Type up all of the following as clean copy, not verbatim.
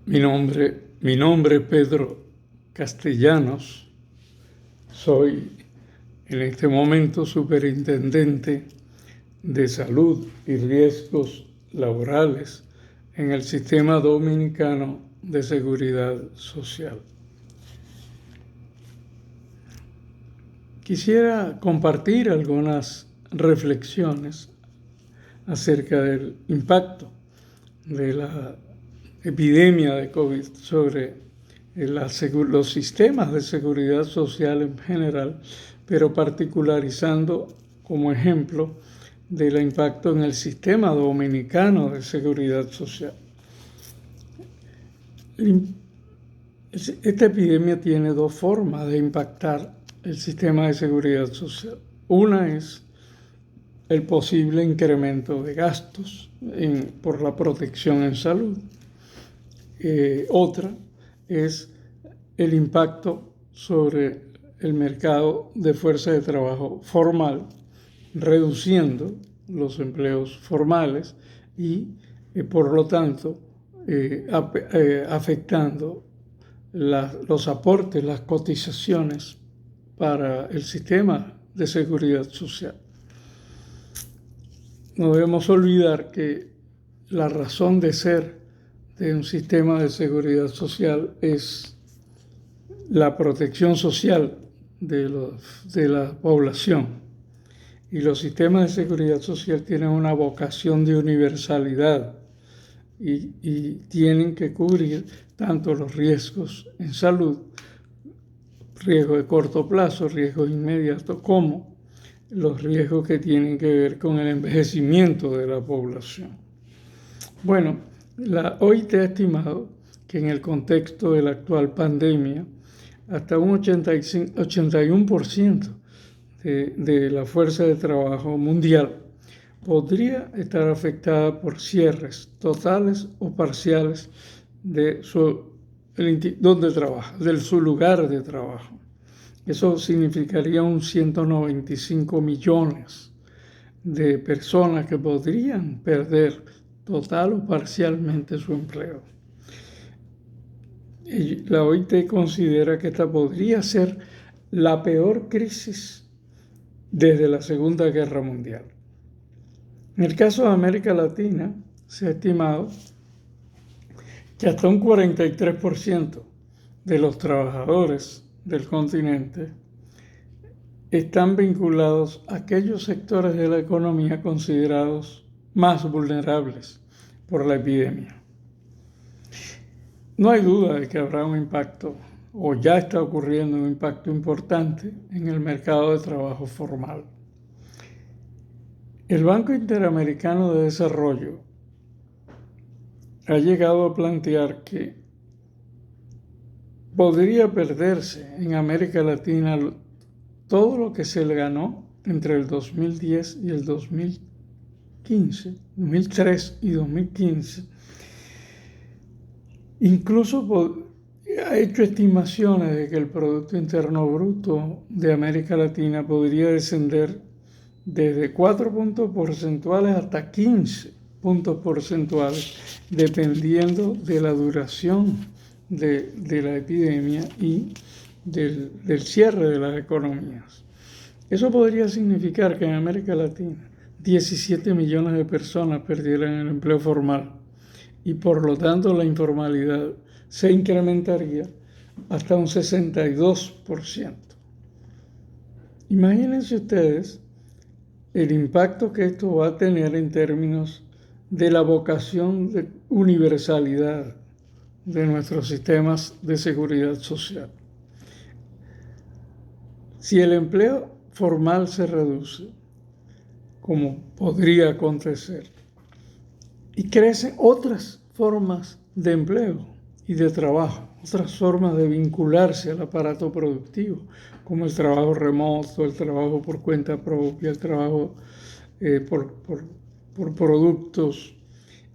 Mi nombre es Pedro Castellanos. Soy en este momento superintendente de salud y riesgos laborales en el Sistema Dominicano de Seguridad Social. Quisiera compartir algunas reflexiones acerca del impacto de la epidemia de COVID sobre los sistemas de seguridad social en general, pero particularizando como ejemplo del impacto en el sistema dominicano de seguridad social. Esta epidemia tiene dos formas de impactar el sistema de seguridad social. Una es el posible incremento de gastos por la protección en salud. Otra es el impacto sobre el mercado de fuerza de trabajo formal, reduciendo los empleos formales y, por lo tanto, afectando los aportes, las cotizaciones para el sistema de seguridad social. No debemos olvidar que la razón de ser de un sistema de seguridad social es la protección social de la población. Y los sistemas de seguridad social tienen una vocación de universalidad y tienen que cubrir tanto los riesgos en salud, riesgos de corto plazo, riesgos inmediatos, como los riesgos que tienen que ver con el envejecimiento de la población. Bueno, la OIT ha estimado que en el contexto de la actual pandemia, hasta un 81% de la fuerza de trabajo mundial podría estar afectada por cierres totales o parciales de su lugar de trabajo. Eso significaría un 195 millones de personas que podrían perder total o parcialmente su empleo. Y la OIT considera que esta podría ser la peor crisis desde la Segunda Guerra Mundial. En el caso de América Latina, se ha estimado que hasta un 43% de los trabajadores del continente están vinculados a aquellos sectores de la economía considerados más vulnerables por la epidemia. No hay duda de que habrá un impacto, o ya está ocurriendo un impacto importante en el mercado de trabajo formal. El Banco Interamericano de Desarrollo ha llegado a plantear que podría perderse en América Latina todo lo que se le ganó entre el 2010 y el 2003 y 2015. Incluso ha hecho estimaciones de que el Producto Interno Bruto de América Latina podría descender desde 4 puntos porcentuales hasta 15 puntos porcentuales, dependiendo de la duración de la epidemia y del cierre de las economías. Eso podría significar que en América Latina 17 millones de personas perdieran el empleo formal y por lo tanto la informalidad se incrementaría hasta un 62%. Imagínense ustedes el impacto que esto va a tener en términos de la vocación de universalidad de nuestros sistemas de seguridad social. Si el empleo formal se reduce, como podría acontecer, y crecen otras formas de empleo y de trabajo, otras formas de vincularse al aparato productivo, como el trabajo remoto, el trabajo por cuenta propia, el trabajo por productos,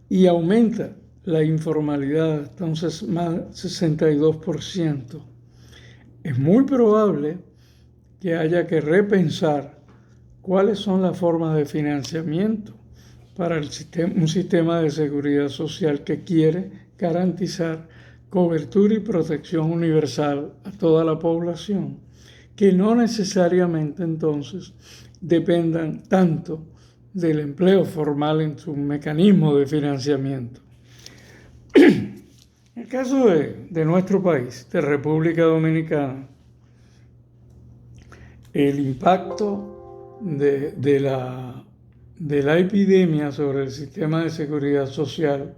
y aumenta la informalidad, entonces más del 62%. Es muy probable que haya que repensar cuáles son las formas de financiamiento para un sistema de seguridad social que quiere garantizar cobertura y protección universal a toda la población, que no necesariamente entonces dependan tanto del empleo formal en su mecanismo de financiamiento. En el caso de nuestro país, de República Dominicana, el impacto de la epidemia sobre el sistema de seguridad social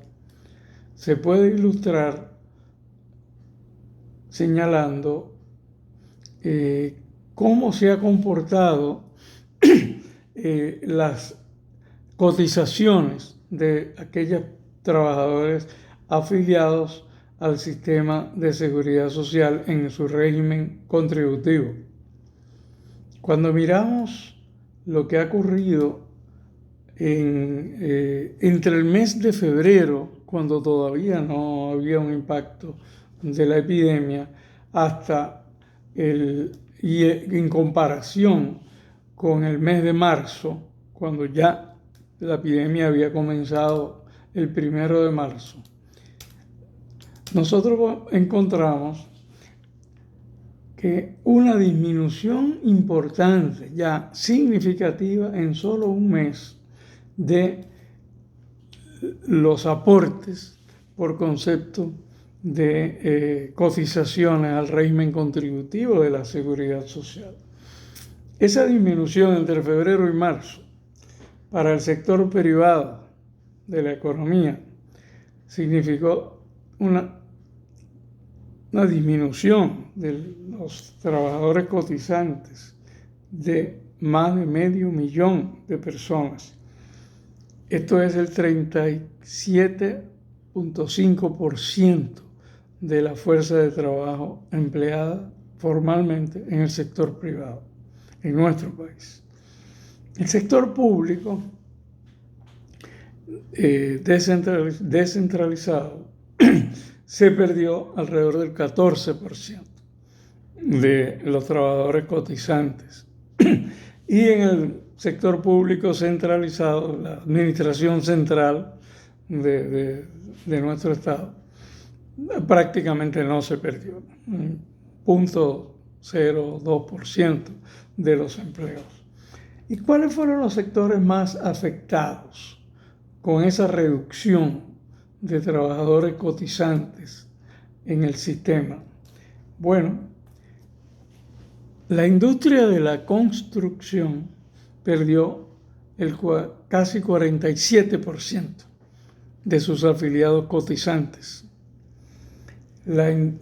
se puede ilustrar señalando cómo se ha comportado las cotizaciones de aquellos trabajadores afiliados al sistema de seguridad social en su régimen contributivo. Cuando miramos lo que ha ocurrido entre el mes de febrero, cuando todavía no había un impacto de la epidemia, y en comparación con el mes de marzo, cuando ya la epidemia había comenzado el 1 de marzo, nosotros encontramos que una disminución importante, ya significativa en solo un mes, de los aportes por concepto de cotizaciones al régimen contributivo de la seguridad social. Esa disminución entre febrero y marzo para el sector privado de la economía significó una disminución de los trabajadores cotizantes de más de 500,000 de personas. Esto es el 37.5% de la fuerza de trabajo empleada formalmente en el sector privado en nuestro país. El sector público descentralizado se perdió alrededor del 14% de los trabajadores cotizantes. Y en el sector público centralizado, la administración central de nuestro Estado, prácticamente no se perdió, 0.02% de los empleos. ¿Y cuáles fueron los sectores más afectados con esa reducción de trabajadores cotizantes en el sistema? Bueno, la industria de la construcción perdió casi 47% de sus afiliados cotizantes. El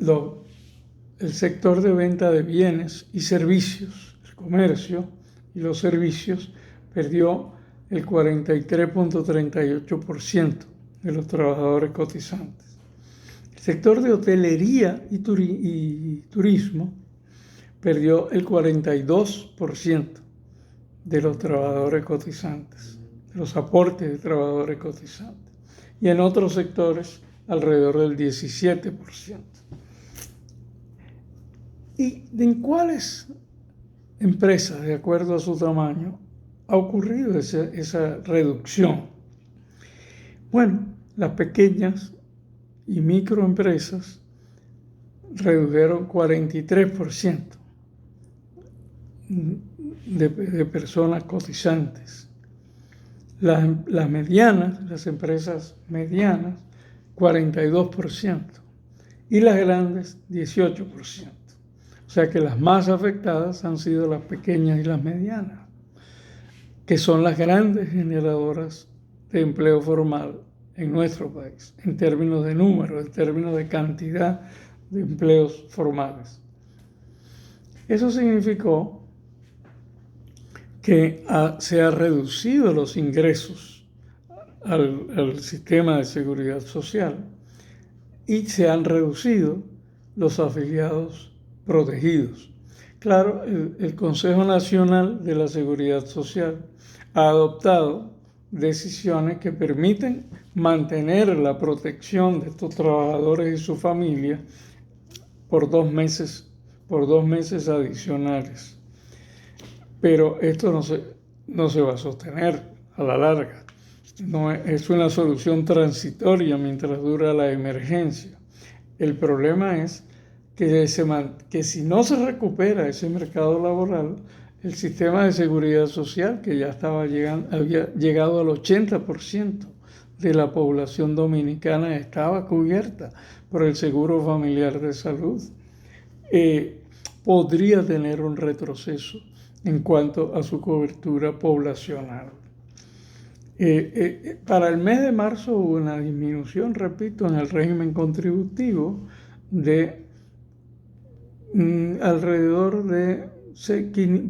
sector de venta de bienes y servicios, el comercio y los servicios, perdió el 43.38% de los trabajadores cotizantes. El sector de hotelería y turismo perdió el 42% de los trabajadores cotizantes, de los aportes de trabajadores cotizantes. Y en otros sectores, alrededor del 17%. ¿Y en cuáles empresas, de acuerdo a su tamaño, ha ocurrido esa reducción? Bueno, las pequeñas y microempresas redujeron 43% de personas cotizantes. Las medianas, las empresas medianas, 42%. Y las grandes, 18%. O sea que las más afectadas han sido las pequeñas y las medianas, que son las grandes generadoras de empleo formal en nuestro país, en términos de número, en términos de cantidad de empleos formales. Eso significó que se han reducido los ingresos al sistema de seguridad social y se han reducido los afiliados protegidos. Claro, el Consejo Nacional de la Seguridad Social ha adoptado decisiones que permiten mantener la protección de estos trabajadores y su familia por 2 meses adicionales. Pero esto no se va a sostener a la larga. No es una solución transitoria mientras dura la emergencia. El problema es que si no se recupera ese mercado laboral, el sistema de seguridad social, que ya había llegado al 80% de la población dominicana, estaba cubierta por el Seguro Familiar de Salud, podría tener un retroceso en cuanto a su cobertura poblacional. Para el mes de marzo hubo una disminución, repito, en el régimen contributivo de alrededor de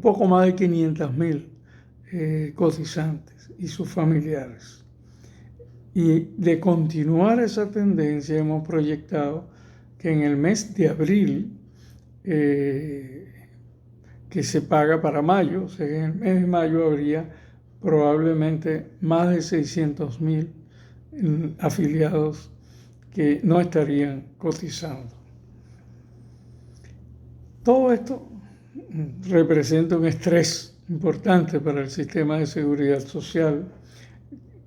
poco más de 500,000 cotizantes y sus familiares. Y de continuar esa tendencia hemos proyectado que en el mes de abril, que se paga para mayo, o sea, en el mes de mayo habría probablemente más de 600,000 afiliados que no estarían cotizando. Todo esto representa un estrés importante para el sistema de seguridad social,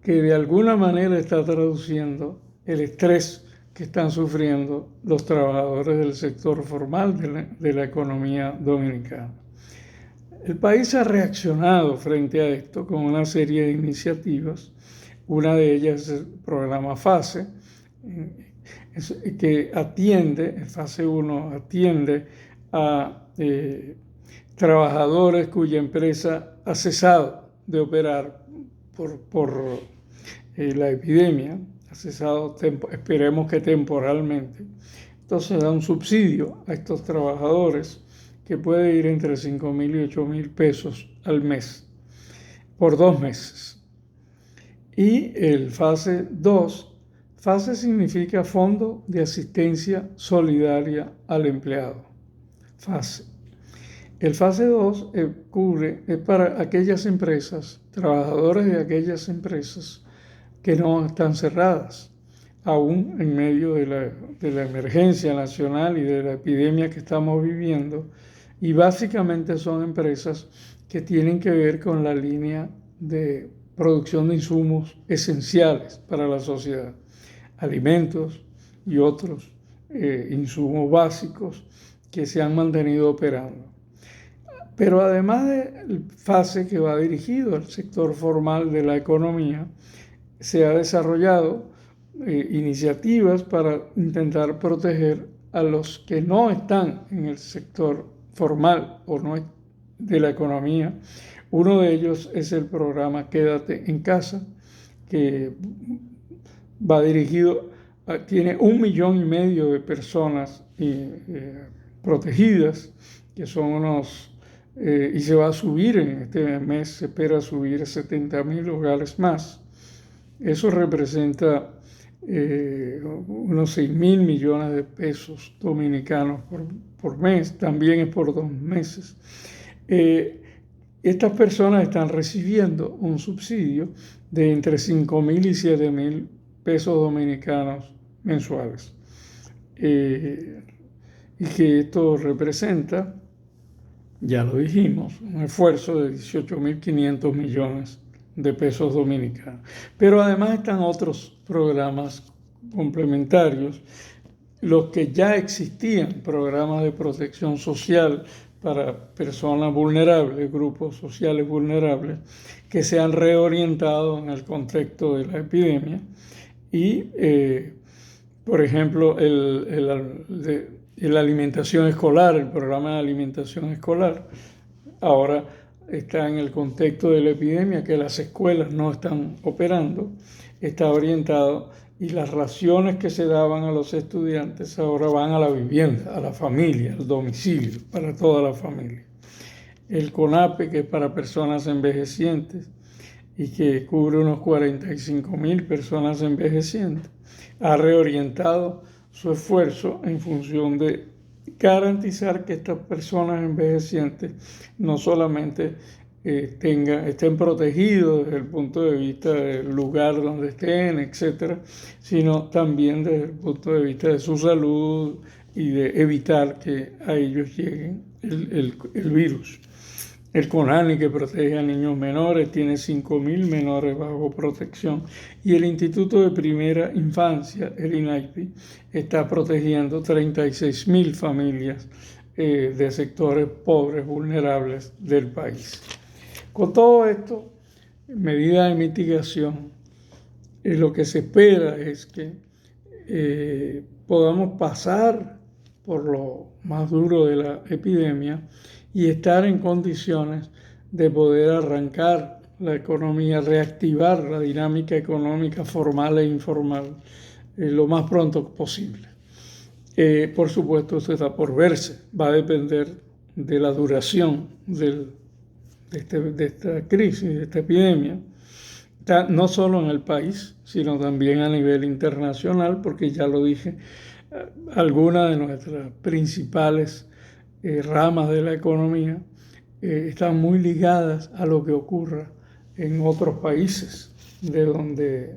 que de alguna manera está traduciendo el estrés que están sufriendo los trabajadores del sector formal de la economía dominicana. El país ha reaccionado frente a esto con una serie de iniciativas. Una de ellas es el programa FASE, que Fase 1 atiende a trabajadores cuya empresa ha cesado de operar por la epidemia, ha cesado, esperemos que temporalmente. Entonces da un subsidio a estos trabajadores que puede ir entre 5,000 y 8,000 pesos al mes, por 2 meses. Y el fase 2, FASE significa Fondo de Asistencia Solidaria al Empleado, FASE. El fase 2 es para aquellas empresas, trabajadores de aquellas empresas que no están cerradas, aún en medio de la emergencia nacional y de la epidemia que estamos viviendo. Y básicamente son empresas que tienen que ver con la línea de producción de insumos esenciales para la sociedad, alimentos y otros insumos básicos que se han mantenido operando. Pero además del FASE, que va dirigido al sector formal de la economía, se ha desarrollado iniciativas para intentar proteger a los que no están en el sector formal o no de la economía. Uno de ellos es el programa Quédate en Casa, que va dirigido, tiene 1,5 millones de personas protegidas, que son y se va a subir en este mes, se espera subir a 70,000 hogares más. Eso representa unos 6,000 millones de pesos dominicanos por mes, también es por 2 meses. Estas personas están recibiendo un subsidio de entre 5,000 y 7,000 pesos dominicanos mensuales. Y que esto representa, ya lo dijimos, un esfuerzo de 18,500 millones de pesos dominicanos. Pero además están otros programas complementarios, los que ya existían, programas de protección social para personas vulnerables, grupos sociales vulnerables, que se han reorientado en el contexto de la epidemia. Y, por ejemplo, la alimentación escolar, el programa de alimentación escolar, ahora está en el contexto de la epidemia, que las escuelas no están operando, está orientado, y las raciones que se daban a los estudiantes ahora van a la vivienda, a la familia, al domicilio, para toda la familia. El CONAPE, que es para personas envejecientes y que cubre unos 45,000 personas envejecientes, ha reorientado su esfuerzo en función de garantizar que estas personas envejecientes no solamente estén protegidos desde el punto de vista del lugar donde estén, etcétera, sino también desde el punto de vista de su salud y de evitar que a ellos llegue el virus. El CONANI, que protege a niños menores, tiene 5.000 menores bajo protección. Y el Instituto de Primera Infancia, el INAIPI, está protegiendo 36.000 familias de sectores pobres, vulnerables del país. Con todo esto, medidas de mitigación, lo que se espera es que podamos pasar por lo más duro de la epidemia y estar en condiciones de poder arrancar la economía, reactivar la dinámica económica formal e informal lo más pronto posible. Por supuesto, esto está por verse, va a depender de la duración de esta crisis, de esta epidemia, no solo en el país, sino también a nivel internacional, porque ya lo dije, algunas de nuestras principales ramas de la economía están muy ligadas a lo que ocurra en otros países, de donde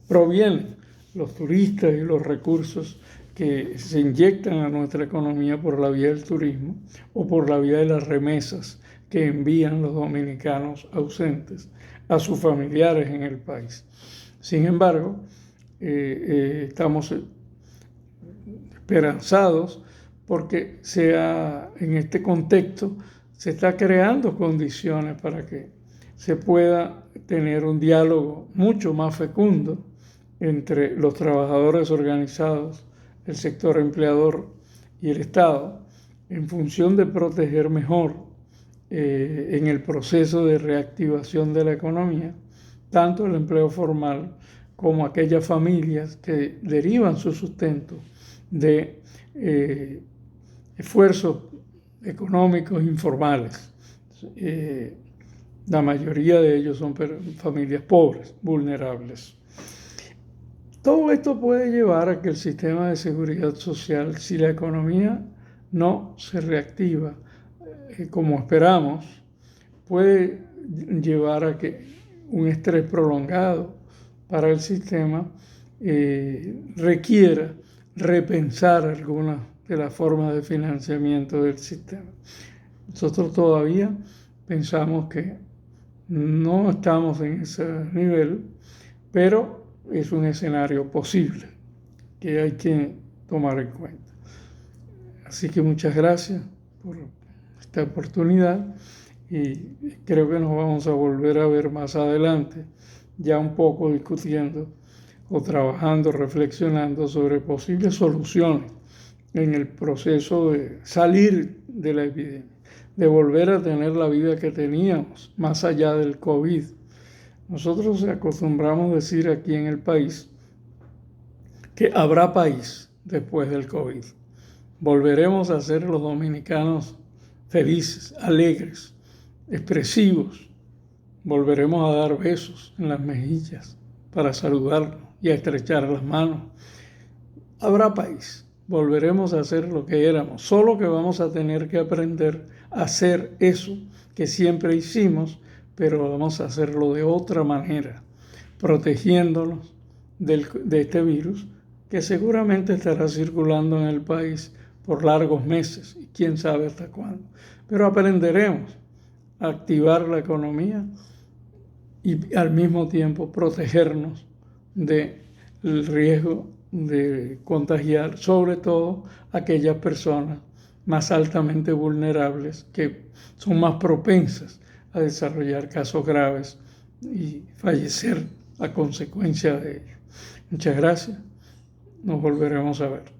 provienen los turistas y los recursos que se inyectan a nuestra economía por la vía del turismo o por la vía de las remesas que envían los dominicanos ausentes a sus familiares en el país. Sin embargo, estamos esperanzados porque en este contexto se está creando condiciones para que se pueda tener un diálogo mucho más fecundo entre los trabajadores organizados, el sector empleador y el Estado, en función de proteger mejor en el proceso de reactivación de la economía, tanto el empleo formal como aquellas familias que derivan su sustento de esfuerzos económicos informales. La mayoría de ellos son familias pobres, vulnerables. Todo esto puede llevar a que el sistema de seguridad social, si la economía no se reactiva como esperamos, puede llevar a que un estrés prolongado para el sistema requiera repensar algunas de las formas de financiamiento del sistema. Nosotros todavía pensamos que no estamos en ese nivel, pero es un escenario posible que hay que tomar en cuenta. Así que muchas gracias por esta oportunidad y creo que nos vamos a volver a ver más adelante, ya un poco discutiendo o trabajando, reflexionando sobre posibles soluciones en el proceso de salir de la epidemia, de volver a tener la vida que teníamos más allá del COVID. Nosotros acostumbramos a decir aquí en el país que habrá país después del COVID. Volveremos a ser los dominicanos felices, alegres, expresivos. Volveremos a dar besos en las mejillas para saludarnos y a estrechar las manos. Habrá país. Volveremos a ser lo que éramos, solo que vamos a tener que aprender a hacer eso que siempre hicimos, pero vamos a hacerlo de otra manera, protegiéndonos de este virus que seguramente estará circulando en el país por largos meses y quién sabe hasta cuándo. Pero aprenderemos a activar la economía y al mismo tiempo protegernos del riesgo de contagiar, sobre todo aquellas personas más altamente vulnerables que son más propensas a desarrollar casos graves y fallecer a consecuencia de ello. Muchas gracias. Nos volveremos a ver.